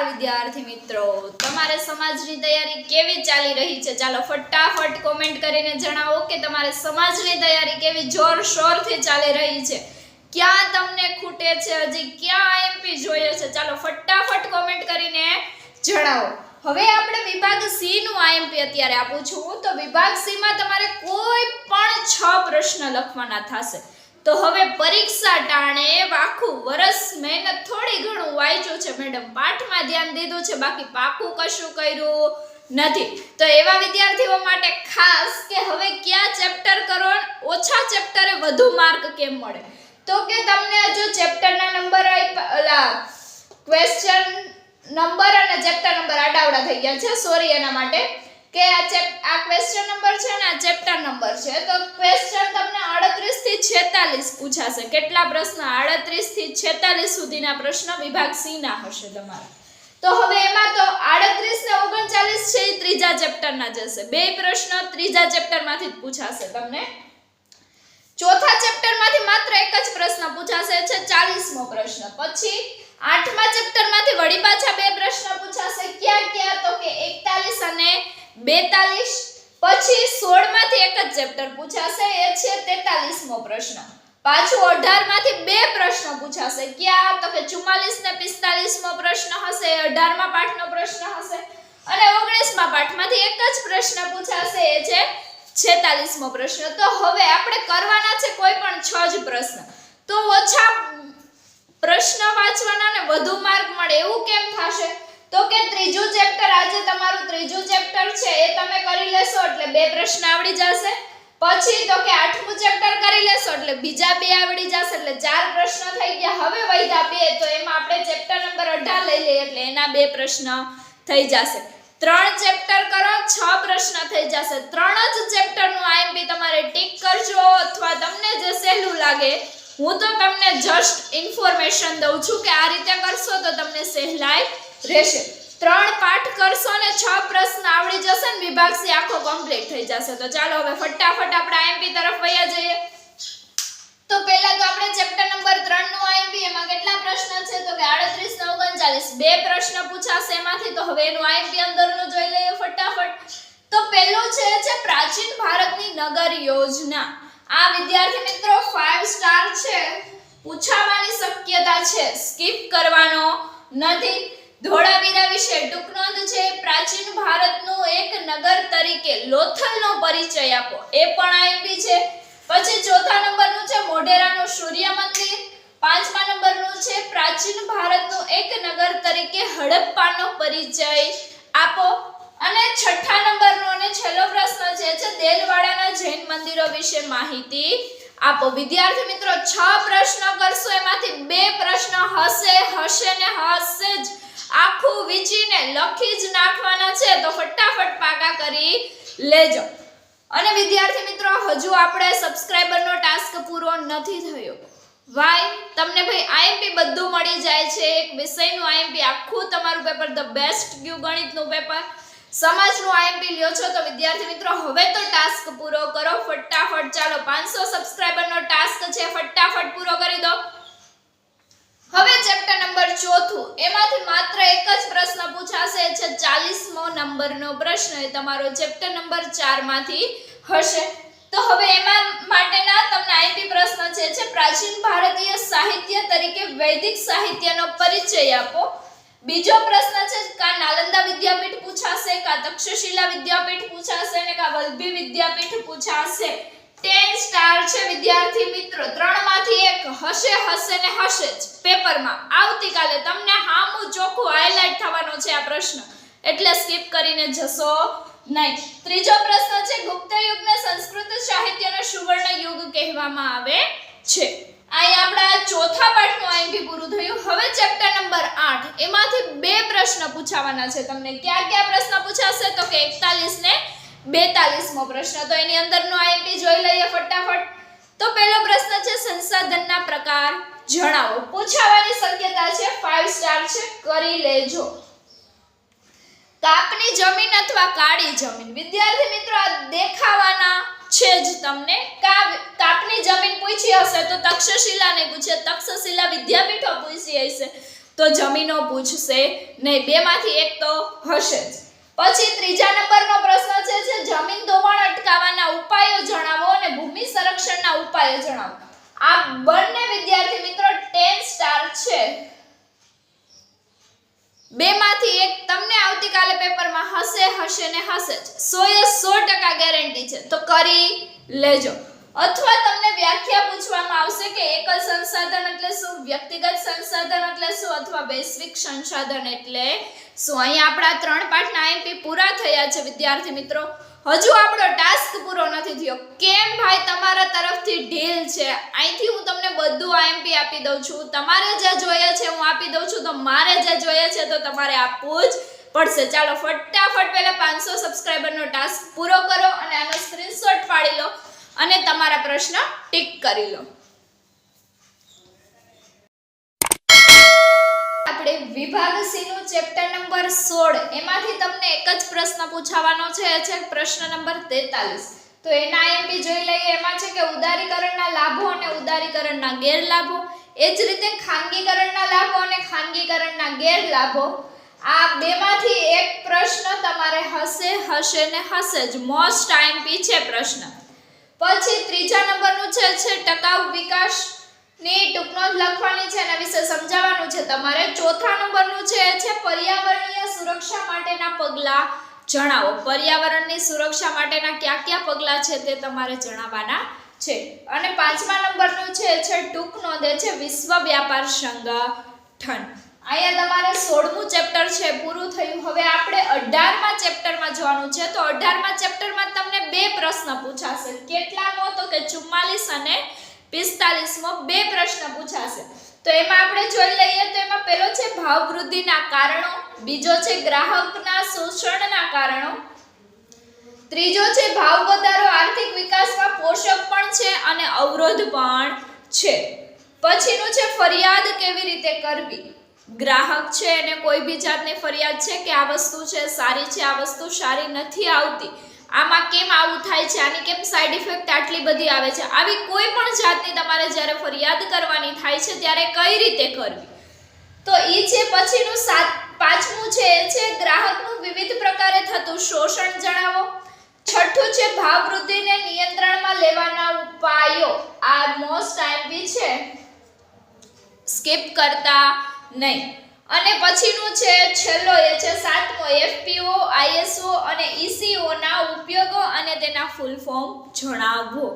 વિદ્યાર્થી મિત્રો, તમારે સમાજની તૈયારી કેવી ચાલી રહી છે? ચાલો ફટાફટ કોમેન્ટ કરીને જણાવો કે તમારે સમાજની તૈયારી કેવી જોરશોરથી ચાલી રહી છે, ક્યાં તમને ખૂટે છે, હજી ક્યાં આઈએમપી જોઈએ છે? ચાલો ફટાફટ કોમેન્ટ કરીને જણાવો. હવે આપણે વિભાગ સી નું આઈએમપી અત્યારે આપું છું. તો વિભાગ સી માં તમારે કોઈ પણ 6 પ્રશ્ન લખવાના થશે. તો હવે પરીક્ષા ટાણે આખું વર્ષ મહેનત થોડી ઘણું વાંચ્યું છે મેડમ, પાઠમાં ધ્યાન દીધું છે, બાકી પાકું કશું કર્યું નથી. તો એવા વિદ્યાર્થીઓ માટે ખાસ કે હવે ક્યાં ચેપ્ટર કરો, ઓછા ચેપ્ટરે વધુ માર્ક કેમ મળે? તો કે તમને જો ચેપ્ટરના નંબર ક્વેશ્ચન નંબર અને ચેપ્ટર નંબર આડાવડા થઈ ગયા છે, સોરી એના માટે કે આ ક્વેશ્ચન નંબર છે ને આ ચેપ્ટર નંબર છે. તો ક્વેશ્ચન તમને 38 થી 46 પૂછાશે. કેટલા પ્રશ્ન? 38 થી 46 સુધીના પ્રશ્ન વિભાગ સી ના હશે તમારા. તો હવે એમાં તો 38 ને 39 છે એ ત્રીજા ચેપ્ટરના જશે. બે પ્રશ્ન ત્રીજા ચેપ્ટરમાંથી જ પૂછાશે તમને. ચોથા ચેપ્ટરમાંથી માત્ર એક જ પ્રશ્ન પૂછાશે, છે 40મો પ્રશ્ન. પછી 8મા ચેપ્ટરમાંથી વળી પાછા બે પ્રશ્ન પૂછાશે. ક્યાં ક્યાં? તો કે 41 અને 42. પછી 16 માંથી એક જ ચેપ્ટર પૂછાશે, એ છે 43મો પ્રશ્ન. પાછું 18 માંથી બે પ્રશ્ન પૂછાશે. ક્યાં? તો કે 44 ને 45મો પ્રશ્ન હશે, 18મા પાઠનો પ્રશ્ન હશે. અને 19મા પાઠમાંથી એક જ પ્રશ્ન પૂછાશે, એ છે 46મો પ્રશ્ન. તો હવે આપણે કરવાના છે કોઈ પણ 6 જ પ્રશ્ન. તો ઓછા પ્રશ્ન વાંચવાના ને વધુ માર્ક મળે એવું કેમ થશે? તો કે ત્રીજું ચેપ્ટર, આજે તમારું ત્રીજું ચેપ્ટર છે એ તમે કરી લેશો એટલે બે પ્રશ્ન આવડી જશે. પછી તો કે 8મું ચેપ્ટર કરી લેશો એટલે બીજા બે આવડી જશે, એટલે 4 પ્રશ્ન થઈ ગયા. હવે વધ્યા બે, તો એમાં આપણે ચેપ્ટર નંબર 18 લઈ લઈએ એટલે એના બે પ્રશ્ન થઈ જશે. 3 ચેપ્ટર કરો, 6 પ્રશ્ન થઈ જશે. 3 જ ચેપ્ટરનું આઈએમપી તમારે ટીક કરજો, અથવા તમને જે સહેલું લાગે. હું તો તમને જસ્ટ ઇન્ફોર્મેશન દઉં છું કે આ રીતે કરશો તો તમને સહેલાઈ રહેશે. 3 પાઠ કરશો ને 6 પ્રશ્ન આવડી જશે ને વિભાગ સી આખો કમ્પ્લીટ થઈ જશે. તો ચાલો હવે ફટાફટ આપણે આઈએમપી તરફ વયા જઈએ. તો પહેલા તો આપણે ચેપ્ટર નંબર 3 નું આઈએમપી, એમાં કેટલા પ્રશ્ન છે? તો કે 38 ને 39, બે પ્રશ્ન પૂછાશે એમાંથી. તો હવે એનું આઈએમપી અંદરનું જોઈ લઈએ ફટાફટ. તો પહેલું છે પ્રાચીન ભારતની નગર યોજના. આ વિદ્યાર્થી મિત્રો 5 સ્ટાર છે, પૂછાવાની શક્યતા છે, સ્કીપ કરવાનો નથી. ધોળાવીરા વિશે ટૂંક નોંધ છે. પ્રાચીન ભારતનું એક નગર તરીકે લોથલનો પરિચય આપો, એ પણ આઈએમપી છે. પછી ચોથા નંબરનું છે મોઢેરાનું સૂર્ય મંદિર. 5મા નંબરનું છે પ્રાચીન ભારતનું એક નગર તરીકે હડપ્પાનો પરિચય આપો. અને 6થા નંબરનો અને છેલ્લો પ્રશ્ન છે દેલવાડાના જૈન મંદિરો વિશે માહિતી આપો. વિદ્યાર્થી મિત્રો 6 પ્રશ્ન કરશો, એમાંથી બે પ્રશ્ન હશે ને હશે જ. આખું વિચીને લખી જ નાખવાના છે, તો ફટાફટ પાકા કરી લેજો. અને વિદ્યાર્થી મિત્રો હજુ આપણે સબસ્ક્રાઇબરનો ટાસ્ક પૂરો નથી થયો. વાય? તમને ભાઈ આઈએમપી બધું મળી જાય છે. એક વિષયનું આઈએમપી આખું તમારું પેપર ધ બેસ્ટ ગયું, ગણિતનું પેપર, સમાજનું આઈએમપી લ્યો છો. તો વિદ્યાર્થી મિત્રો હવે તો ટાસ્ક પૂરો કરો ફટાફટ. ચાલો 500 સબસ્ક્રાઇબરનો ટાસ્ક છે, ફટાફટ પૂરો કરી દો. હવે ચેપ્ટર નંબર 4, એમાંથી માત્ર એક જ પ્રશ્ન પૂછાશે, છે 40મો નંબરનો પ્રશ્ન. એ તમારો ચેપ્ટર નંબર 4 માંથી હશે. તો હવે એમાં માટેના તમને આઈએમપી પ્રશ્ન છે પ્રાચીન ભારતીય સાહિત્ય તરીકે વૈદિક સાહિત્યનો પરિચય આપો. બીજો પ્રશ્ન છે કા નાલંદા વિદ્યાપીઠ પૂછાશે, કા તક્ષશિલા વિદ્યાપીઠ પૂછાશે, અને કા વલ્લભી વિદ્યાપીઠ પૂછાશે. 10 સ્ટાર છે વિદ્યાર્થી મિત્રો. 3 માંથી એક હશે ને હશે જ પેપરમાં. આવતીકાલે તમને હામું ચોખ્ખું હાઇલાઇટ થવાનો છે આ પ્રશ્ન, એટલે સ્કીપ કરીને જશો નહીં. ત્રીજો પ્રશ્ન છે ગુપ્ત યુગને સંસ્કૃત સાહિત્યનો સુવર્ણ યુગ કહેવામાં આવે છે. અહીં આપણા ચોથા પાઠનું આઈએમપી પૂરું થયું. હવે ચેપ્ટર નંબર 8, એમાંથી બે પ્રશ્ન પૂછાવાના છે તમને. ક્યાં પ્રશ્ન પૂછાશે? તો કે 41 ને 42મો પ્રશ્ન. તો એની અંદરનો આઈએમપી જોઈ લઈએ ફટાફટ. તો પહેલો પ્રશ્ન છે સંસાધનના પ્રકાર જણાવો. પૂછાવાની શક્યતા છે 5 સ્ટાર છે, કરી લેજો. કાપની જમીન અથવા કાળી જમીન. વિદ્યાર્થી મિત્રો આ દેખાવાના છે જ તમને. કાપની જમીન પૂછી હશે તો તક્ષશિલા ને પૂછે, તક્ષશિલા વિદ્યાપીઠો પૂછી હશે. તો જમીનો પૂછશે નહીં, બેમાંથી એક તો હશે જ. પછી ત્રીજા નંબરનો પ્રશ્ન છે જમીન ધોવાણ અટકાવવાના ઉપાયો જણાવો અને ભૂમિ સંરક્ષણના ઉપાયો જણાવો. આ બંને વિદ્યાર્થી મિત્રો 10 સ્ટાર છે. બેમાંથી એક તમને આવતીકાલે પેપરમાં હશે ને હશે જ. 100% ગેરંટી છે, તો કરી લેજો. અથવા તમને વ્યાખ્યા પૂછવામાં આવશે કે એકલ સંસાધન એટલે શું, વ્યક્તિગત સંસાધન એટલે શું, અથવા વૈશ્વિક સંસાધન એટલે શું. અહીંયા આપણા 3 પાઠના આઈએમપી પૂરા થયા છે વિદ્યાર્થી મિત્રો. હજુ આપણો ટાસ્ક પૂરો નથી થયો. કેમ ભાઈ, તમારા તરફથી ઢીલ છે. અહીંથી હું તમને બધું આઈએમપી આપી દઉં છું. તમારે જે જોઈએ છે હું આપી દઉં છું, તો મારે જે જોઈએ છે તો તમારે આપવું જ પડશે. ચાલો ફટાફટ પહેલા 500 સબસ્ક્રાઇબરનો ટાસ્ક પૂરો કરો અને આનો સ્ક્રીનશોટ પાડી લો અને તમારા પ્રશ્ન ટિક કરી લો. આપણે વિભાગ સી નું ચેપ્ટર નંબર 16 એમાંથી તમને એક જ પ્રશ્ન પૂછવાનો છે, એ છે પ્રશ્ન નંબર 43. તો એના આઈએમપી જોઈ લઈએ. એમાં છે કે ઉદારીકરણના લાભો અને ઉદારીકરણના ગેરલાભો, એ જ રીતે ખાનગીકરણના લાભો અને ખાનગીકરણના ગેરલાભો. આ બેમાંથી એક પ્રશ્ન તમારે હશે ને હશે જ. મોસ્ટ આઈએમપી છે પ્રશ્ન. પછી ત્રીજા નંબરનું છે ટકાઉ વિકાસ ની ટૂંકનોંધ લખવાની છે, એના વિશે સમજાવવાનું છે તમારે. ચોથા નંબરનું છે પર્યાવરણીય સુરક્ષા માટેના પગલાં જણાવો. પર્યાવરણની સુરક્ષા માટેના કયા પગલાં છે તે તમારે જણાવવાના છે. અને પાંચમા નંબરનું છે ટૂંકનોંધ, છે વિશ્વ વ્યાપાર સંગઠન. અહીંયા તમારે 16મું ચેપ્ટર છે પૂરું થયું. હવે આપણે 18મા ચેપ્ટરમાં જવાનું છે. તો 18મા ચેપ્ટરમાં તમને બે પ્રશ્ન પૂછાશે. કેટલામો? તો કે 44 અને 45મો બે પ્રશ્ન પૂછાશે. તો એમાં આપણે જોઈ લઈએ. તો એમાં પહેલો છે ભાવ વૃદ્ધિના કારણો, બીજો છે ગ્રાહકના શોષણના કારણો, ત્રીજો છે ભાવ વધારો આર્થિક વિકાસમાં પોષક પણ છે અને અવરોધ પણ છે. પછીનું છે ફરિયાદ કેવી રીતે કરવી. ગ્રાહક છે એને કોઈ બી જાતની ફરિયાદ છે કે આ વસ્તુ છે સારી છે, આ વસ્તુ સારી નથી આવતી, આમાં કેમ આવું થાય છે, આની કેમ સાઈડ ઇફેક્ટ આટલી બધી આવે છે, આવી કોઈ પણ જાતની તમારે જ્યારે ફરિયાદ કરવાની થાય છે ત્યારે કઈ રીતે કરવી, તો ઈ છે. પછીનું પાંચમું છે એ છે ગ્રાહકનું વિવિધ પ્રકારે થતું શોષણ જણાવો. છઠ્ઠું છે ભાવ વૃદ્ધિને નિયંત્રણમાં લેવાના ઉપાયો. આ મોસ્ટ આઈએમપી છે, સ્કીપ કરતા નહીં. અને પછીનું છે છેલ્લો એ છે સાતમો એફપીઓ, આઈએસઓ અને ઈસીઓ ના ઉપયોગો અને તેના ફૂલ ફોર્મ જણાવો.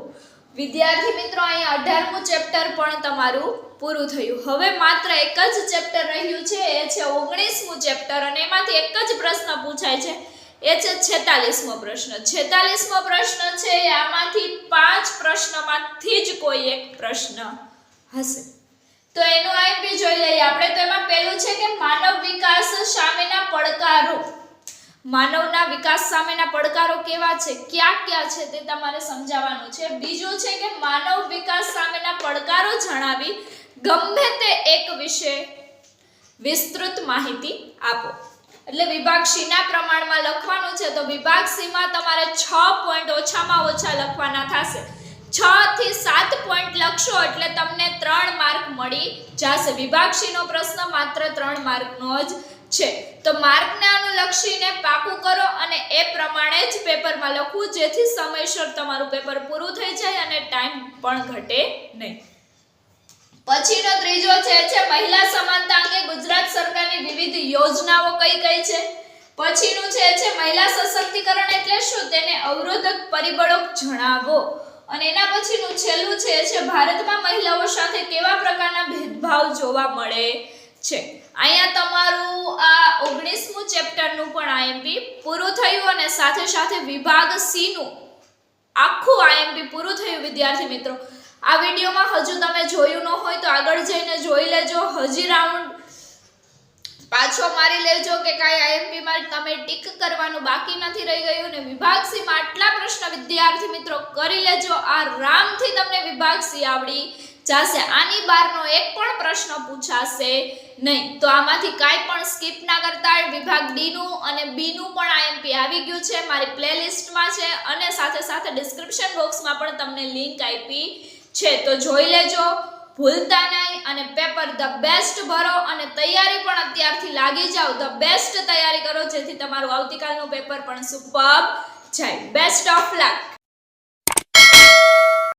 વિદ્યાર્થી મિત્રો અહીંયા 18મું ચેપ્ટર પણ તમારું પૂરું થયું. હવે માત્ર એક જ ચેપ્ટર રહ્યું છે, એ છે 19મું ચેપ્ટર અને એમાંથી એક જ પ્રશ્ન પૂછાય છે, એ છે 46મો પ્રશ્ન. 46મો પ્રશ્ન છે આમાંથી 5 પ્રશ્નમાંથી જ કોઈ એક પ્રશ્ન હશે. તો એનું આઈએમપી જોઈ લઈએ આપણે. તો એમાં પહેલું છે કે માનવ વિકાસ સામેના પડકારો. માનવના વિકાસ સામેના પડકારો કેવા છે, કયા છે તે તમારે સમજાવવાનું છે. બીજું છે કે માનવ વિકાસ સામેના પડકારો જણાવી ગમે તે એક વિશે વિસ્તૃત માહિતી આપો. એટલે વિભાગ સી ના પ્રમાણમાં લખવાનું છે. તો વિભાગ સી માં તમારે 6 પોઈન્ટ ઓછામાં ઓછા લખવાના થશે. 6 થી 7 પોઈન્ટ લખશો એટલે તમને 3 માર્ક મળી જશે. વિભાગ સી નો પ્રશ્ન માત્ર 3 માર્કનો જ છે. તો માર્કને અનુલક્ષીને પાકું કરો અને એ પ્રમાણે જ પેપરમાં લખવું, જેથી સમયસર તમારું પેપર પૂરું થઈ જાય અને ટાઈમ પણ ઘટે નહીં. પછીનો ત્રીજો છે મહિલા સમાનતા અંગે ગુજરાત સરકારની વિવિધ યોજનાઓ કઈ છે. પછીનું છે મહિલા સશક્તિકરણ એટલે શું, તેને અવરોધક પરિબળો જણાવો. અને એના પછીનું છેલ્લું છે ભારતમાં મહિલાઓ સાથે કેવા પ્રકારના ભેદભાવ જોવા મળે છે. અહીંયા તમારું આ 19મું ચેપ્ટરનું પણ આઈએમપી પૂરું થયું અને સાથે સાથે વિભાગ સી નું આખું આઈએમપી પૂરું થયું. વિદ્યાર્થી મિત્રો આ વિડીયોમાં હજુ તમે જોયું ન હોય તો આગળ જઈને જોઈ લેજો. હજી રાઉન્ડ પાછો મારી લેજો કે કાંઈ આઈએમપી માં તમે ટીક કરવાનું બાકી નથી રહી ગયું. ને વિભાગ સી માં આટલા પ્રશ્ન વિદ્યાર્થી મિત્રો કરી લેજો. આ રામથી તમને વિભાગ સી આવડી જશે. આની બહારનો એક પણ પ્રશ્ન પૂછાશે નહીં. તો આમાંથી કાંઈ પણ સ્કીપ ના કરતા. વિભાગ ડી નું અને બી નું પણ આઈએમપી આવી ગયું છે, મારી પ્લેલિસ્ટમાં છે અને સાથે સાથે ડિસ્ક્રિપ્શન બોક્સમાં પણ તમને લિંક આપી છે, તો જોઈ લેજો. ભૂલતા નહીં અને પેપર ધ બેસ્ટ ભરો અને તૈયારી પણ અત્યારથી લાગી જાઓ. ધ બેસ્ટ તૈયારી કરો જેથી તમારું આવતીકાલનું પેપર પણ સુપર્બ જાય. Best of luck.